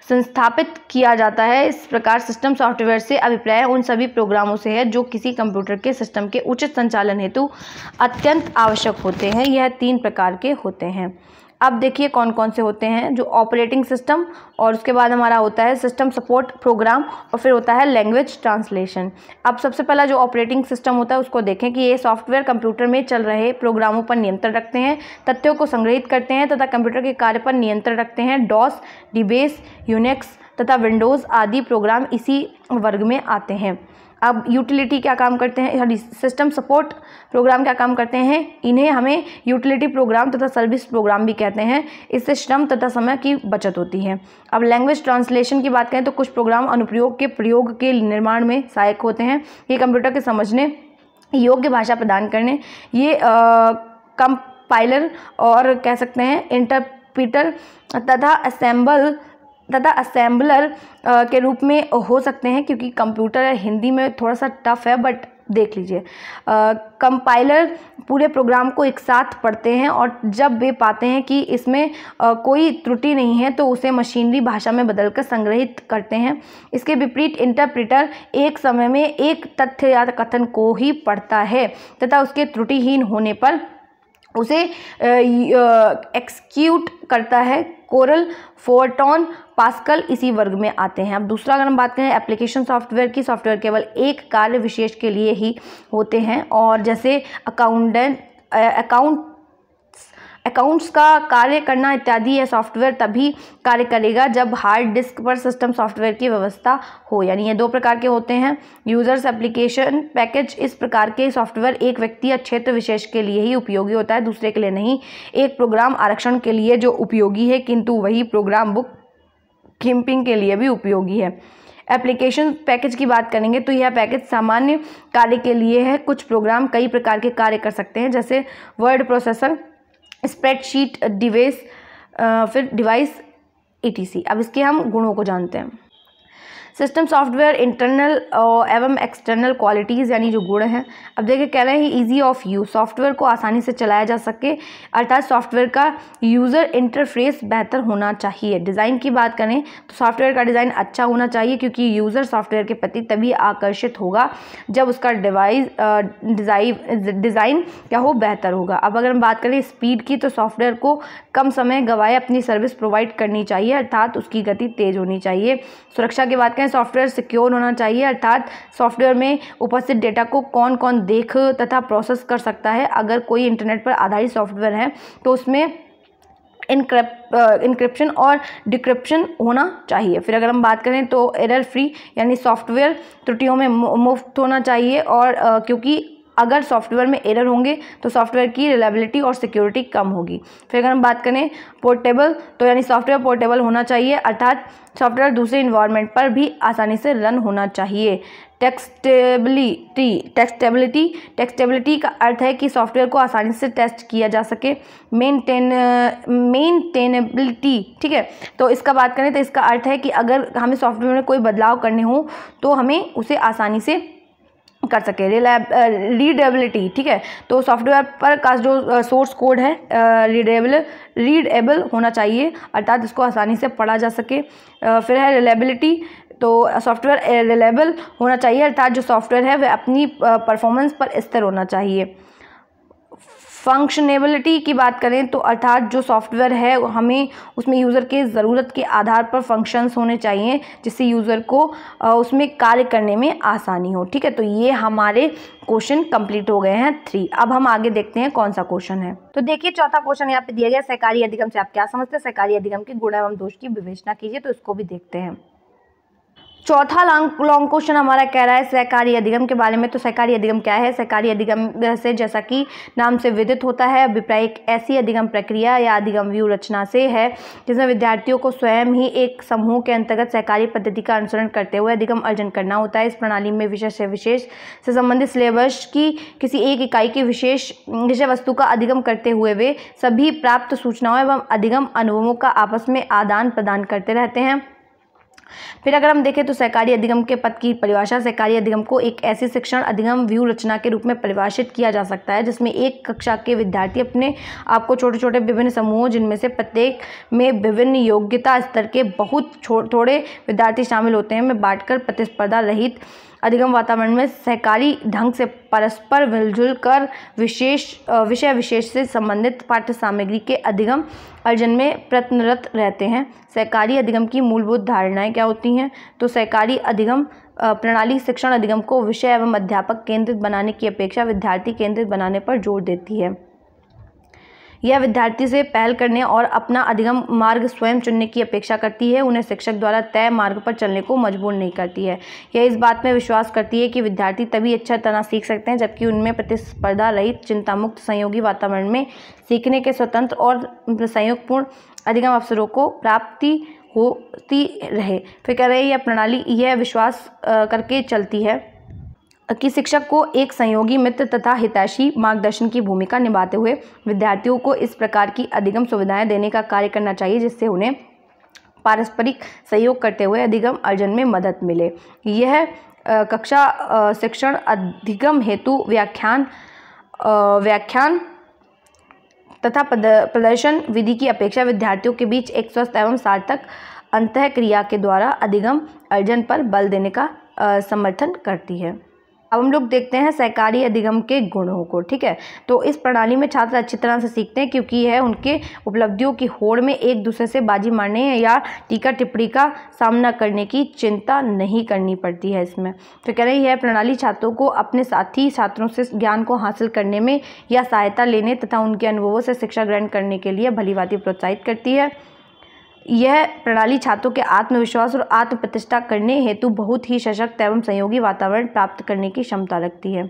संस्थापित किया जाता है। इस प्रकार सिस्टम सॉफ्टवेयर से अभिप्राय उन सभी प्रोग्रामों से है जो किसी कंप्यूटर के सिस्टम के उचित संचालन हेतु अत्यंत आवश्यक होते हैं। यह 3 प्रकार के होते हैं। अब देखिए कौन कौन से होते हैं। जो ऑपरेटिंग सिस्टम, और उसके बाद हमारा होता है सिस्टम सपोर्ट प्रोग्राम, और फिर होता है लैंग्वेज ट्रांसलेशन। अब सबसे पहला जो ऑपरेटिंग सिस्टम होता है उसको देखें कि ये सॉफ्टवेयर कंप्यूटर में चल रहे प्रोग्रामों पर नियंत्रण रखते हैं, तथ्यों को संग्रहित करते हैं तथा कंप्यूटर के कार्य पर नियंत्रण रखते हैं। डॉस, डीबेस, यूनिक्स तथा विंडोज़ आदि प्रोग्राम इसी वर्ग में आते हैं। अब यूटिलिटी क्या काम करते हैं, सिस्टम सपोर्ट प्रोग्राम क्या काम करते हैं, इन्हें हमें यूटिलिटी प्रोग्राम तथा सर्विस प्रोग्राम भी कहते हैं। इससे श्रम तथा समय की बचत होती है। अब लैंग्वेज ट्रांसलेशन की बात करें तो कुछ प्रोग्राम अनुप्रयोग के प्रयोग के निर्माण में सहायक होते हैं। ये कंप्यूटर के समझने योग्य भाषा प्रदान करने, ये कंपाइलर और कह सकते हैं इंटरप्रीटर तथा असेंबलर के रूप में हो सकते हैं, क्योंकि कंप्यूटर हिंदी में थोड़ा सा टफ है, बट देख लीजिए। कंपाइलर पूरे प्रोग्राम को एक साथ पढ़ते हैं और जब वे पाते हैं कि इसमें कोई त्रुटि नहीं है तो उसे मशीनरी भाषा में बदलकर संग्रहित करते हैं। इसके विपरीत इंटरप्रेटर एक समय में एक तथ्य या कथन को ही पढ़ता है तथा उसके त्रुटिहीन होने पर उसे एक्सक्यूट करता है। कोरल, फोर्टॉन, पास्कल इसी वर्ग में आते हैं। अब दूसरा अगर हम बात करें एप्लीकेशन सॉफ्टवेयर की, सॉफ्टवेयर केवल एक कार्य विशेष के लिए ही होते हैं, और जैसे अकाउंट्स का कार्य करना इत्यादि, यह सॉफ्टवेयर तभी कार्य करेगा जब हार्ड डिस्क पर सिस्टम सॉफ्टवेयर की व्यवस्था हो। यानी ये 2 प्रकार के होते हैं। यूजर्स एप्लीकेशन पैकेज, इस प्रकार के सॉफ्टवेयर एक व्यक्ति या क्षेत्र विशेष के लिए ही उपयोगी होता है, दूसरे के लिए नहीं। एक प्रोग्राम आरक्षण के लिए जो उपयोगी है, किंतु वही प्रोग्राम बुक कीपिंग के लिए भी उपयोगी है। एप्लीकेशन पैकेज की बात करेंगे तो यह पैकेज सामान्य कार्य के लिए है। कुछ प्रोग्राम कई प्रकार के कार्य कर सकते हैं, जैसे word processor, spreadsheet device, etc। अब इसके हम गुणों को जानते हैं। सिस्टम सॉफ्टवेयर इंटरनल एवं एक्सटर्नल क्वालिटीज़ यानी जो गुण हैं। अब देखिए कह रहे हैं ईजी ऑफ यूज़, सॉफ्टवेयर को आसानी से चलाया जा सके, अर्थात सॉफ्टवेयर का यूज़र इंटरफेस बेहतर होना चाहिए। डिज़ाइन की बात करें तो सॉफ्टवेयर का डिज़ाइन अच्छा होना चाहिए, क्योंकि यूज़र सॉफ्टवेयर के प्रति तभी आकर्षित होगा जब उसका डिज़ाइन क्या हो, बेहतर होगा। अब अगर हम बात करें स्पीड की, तो सॉफ्टवेयर को कम समय गवाए अपनी सर्विस प्रोवाइड करनी चाहिए, अर्थात उसकी गति तेज़ होनी चाहिए। सुरक्षा की बात करें, सॉफ्टवेयर सिक्योर होना चाहिए, अर्थात सॉफ्टवेयर में उपस्थित डेटा को कौन कौन देख तथा प्रोसेस कर सकता है। अगर कोई इंटरनेट पर आधारित सॉफ्टवेयर है तो उसमें इनक्रिप्शन और डिक्रिप्शन होना चाहिए। फिर अगर हम बात करें तो एरर फ्री यानी सॉफ्टवेयर त्रुटियों में मुक्त होना चाहिए, और क्योंकि अगर सॉफ्टवेयर में एरर होंगे तो सॉफ्टवेयर की रिलायबिलिटी और सिक्योरिटी कम होगी। फिर अगर हम बात करें पोर्टेबल, तो यानी सॉफ्टवेयर पोर्टेबल होना चाहिए, अर्थात सॉफ्टवेयर दूसरे इन्वायरमेंट पर भी आसानी से रन होना चाहिए। टेस्टेबिलिटी का अर्थ है कि सॉफ्टवेयर को आसानी से टेस्ट किया जा सके। मेंटेनेबिलिटी, ठीक है, तो इसका बात करें तो इसका अर्थ है कि अगर हमें सॉफ्टवेयर में कोई बदलाव करने हो तो हमें उसे आसानी से कर सके। रीडेबिलिटी, ठीक है, तो सॉफ्टवेयर पर का जो सोर्स कोड है रीडेबल होना चाहिए, अर्थात इसको आसानी से पढ़ा जा सके। फिर है रिलायबिलिटी, तो सॉफ्टवेयर रिलायबल होना चाहिए, अर्थात जो सॉफ्टवेयर है वह अपनी परफॉर्मेंस पर स्थिर होना चाहिए। फंक्शनेबिलिटी की बात करें तो अर्थात जो सॉफ्टवेयर है हमें उसमें यूज़र के ज़रूरत के आधार पर फंक्शंस होने चाहिए, जिससे यूज़र को उसमें कार्य करने में आसानी हो। ठीक है, तो ये हमारे क्वेश्चन कंप्लीट हो गए हैं 3। अब हम आगे देखते हैं कौन सा क्वेश्चन है। तो देखिए चौथा क्वेश्चन यहाँ पे दिया गया, सहकारी अधिगम से आप क्या समझते हैं, सहकारी अधिगम के गुण एवं दोष की विवेचना कीजिए। तो इसको भी देखते हैं। चौथा लॉन्ग क्वेश्चन हमारा कह रहा है सहकारी अधिगम के बारे में। तो सहकारी अधिगम क्या है? सहकारी अधिगम से जैसा कि नाम से विदित होता है, अभिप्राय एक ऐसी अधिगम प्रक्रिया या अधिगम व्यू रचना से है जिसमें विद्यार्थियों को स्वयं ही एक समूह के अंतर्गत सहकारी पद्धति का अनुसरण करते हुए अधिगम अर्जन करना होता है। इस प्रणाली में विषय से संबंधित सिलेबस की किसी एक इकाई की विशेष विषय वस्तु का अधिगम करते हुए वे सभी प्राप्त सूचनाओं एवं अधिगम अनुभवों का आपस में आदान प्रदान करते रहते हैं। फिर अगर हम देखें तो सहकारी अधिगम के पद की परिभाषा, सहकारी अधिगम को एक ऐसी शिक्षण अधिगम व्यू रचना के रूप में परिभाषित किया जा सकता है जिसमें एक कक्षा के विद्यार्थी अपने आप को छोटे छोटे विभिन्न समूहों, जिनमें से प्रत्येक में विभिन्न योग्यता स्तर के बहुत थोड़े विद्यार्थी शामिल होते हैं, में बांटकर प्रतिस्पर्धा रहित अधिगम वातावरण में सहकारी ढंग से परस्पर मिलजुल कर विषय विशेष से संबंधित पाठ्य सामग्री के अधिगम अर्जन में प्रयत्नरत रहते हैं। सहकारी अधिगम की मूलभूत धारणाएं क्या होती हैं? तो सहकारी अधिगम प्रणाली शिक्षण अधिगम को विषय एवं अध्यापक केंद्रित बनाने की अपेक्षा विद्यार्थी केंद्रित बनाने पर जोर देती है। यह विद्यार्थी से पहल करने और अपना अधिगम मार्ग स्वयं चुनने की अपेक्षा करती है, उन्हें शिक्षक द्वारा तय मार्ग पर चलने को मजबूर नहीं करती है। यह इस बात में विश्वास करती है कि विद्यार्थी तभी अच्छा तरह सीख सकते हैं जबकि उनमें प्रतिस्पर्धा रहित, चिंतामुक्त, सहयोगी वातावरण में सीखने के स्वतंत्र और सहयोगपूर्ण अधिगम अवसरों को प्राप्ति होती रहे। फिर कह रहे हैं यह प्रणाली यह विश्वास करके चलती है कि शिक्षक को एक सहयोगी मित्र तथा हितैषी मार्गदर्शन की भूमिका निभाते हुए विद्यार्थियों को इस प्रकार की अधिगम सुविधाएं देने का कार्य करना चाहिए जिससे उन्हें पारस्परिक सहयोग करते हुए अधिगम अर्जन में मदद मिले। यह कक्षा शिक्षण अधिगम हेतु व्याख्यान तथा प्रदर्शन विधि की अपेक्षा विद्यार्थियों के बीच एक स्वस्थ एवं सार्थक अंतःक्रिया के द्वारा अधिगम अर्जन पर बल देने का समर्थन करती है। अब हम लोग देखते हैं सहकारी अधिगम के गुणों को। ठीक है, तो इस प्रणाली में छात्र अच्छी तरह से सीखते हैं क्योंकि यह उनके उपलब्धियों की होड़ में एक दूसरे से बाजी मारने या टीका टिप्पणी का सामना करने की चिंता नहीं करनी पड़ती है इसमें। तो कह रहे हैं यह प्रणाली छात्रों को अपने साथी छात्रों से ज्ञान को हासिल करने में या सहायता लेने तथा उनके अनुभवों से शिक्षा ग्रहण करने के लिए भलीभांति प्रोत्साहित करती है। यह प्रणाली छात्रों के आत्मविश्वास और आत्म प्रतिष्ठा करने हेतु बहुत ही सशक्त एवं सहयोगी वातावरण प्राप्त करने की क्षमता रखती है।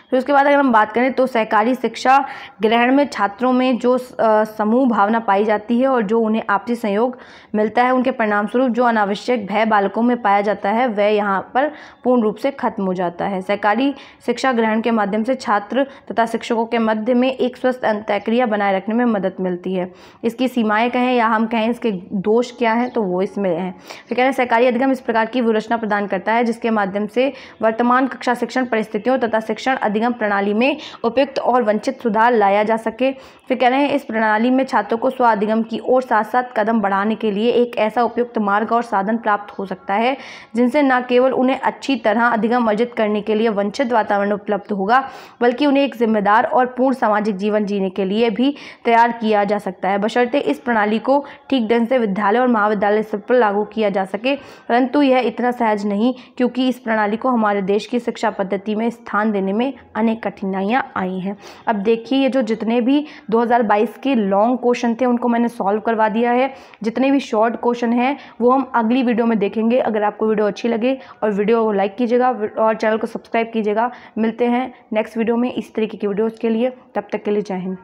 फिर उसके बाद अगर हम बात करें तो सहकारी शिक्षा ग्रहण में छात्रों में जो समूह भावना पाई जाती है और जो उन्हें आपसी सहयोग मिलता है, उनके परिणामस्वरूप जो अनावश्यक भय बालकों में पाया जाता है वह यहाँ पर पूर्ण रूप से खत्म हो जाता है। सहकारी शिक्षा ग्रहण के माध्यम से छात्र तथा शिक्षकों के मध्य में एक स्वस्थ अंतःक्रिया बनाए रखने में मदद मिलती है। इसकी सीमाएँ कहें या हम कहें इसके दोष क्या हैं तो वो इसमें हैं। फिर कह रहे हैं सहकारी अधिगम इस प्रकार की व्यूहरचना प्रदान करता है जिसके माध्यम से वर्तमान कक्षा शिक्षण परिस्थितियों तथा शिक्षण अधिगम प्रणाली में उपयुक्त और वंचित सुधार लाया जा सके। फिर कह रहे हैं इस प्रणाली में छात्रों को स्व अधिगम की ओर साथ साथ कदम बढ़ाने के लिए एक ऐसा उपयुक्त मार्ग और साधन प्राप्त हो सकता है जिनसे न केवल उन्हें अच्छी तरह अधिगम अर्जित करने के लिए वंचित वातावरण उपलब्ध होगा, बल्कि उन्हें एक जिम्मेदार और पूर्ण सामाजिक जीवन जीने के लिए भी तैयार किया जा सकता है, बशर्ते इस प्रणाली को ठीक ढंग से विद्यालय और महाविद्यालय स्तर पर लागू किया जा सके। परंतु यह इतना सहज नहीं, क्योंकि इस प्रणाली को हमारे देश की शिक्षा पद्धति में स्थान देने में अनेक कठिनाइयां आई हैं। अब देखिए ये जो जितने भी 2022 के लॉन्ग क्वेश्चन थे उनको मैंने सॉल्व करवा दिया है। जितने भी शॉर्ट क्वेश्चन हैं वो हम अगली वीडियो में देखेंगे। अगर आपको वीडियो अच्छी लगे और वीडियो को लाइक कीजिएगा और चैनल को सब्सक्राइब कीजिएगा। मिलते हैं नेक्स्ट वीडियो में इस तरीके की वीडियोज़ के लिए। तब तक के लिए जय हिंद।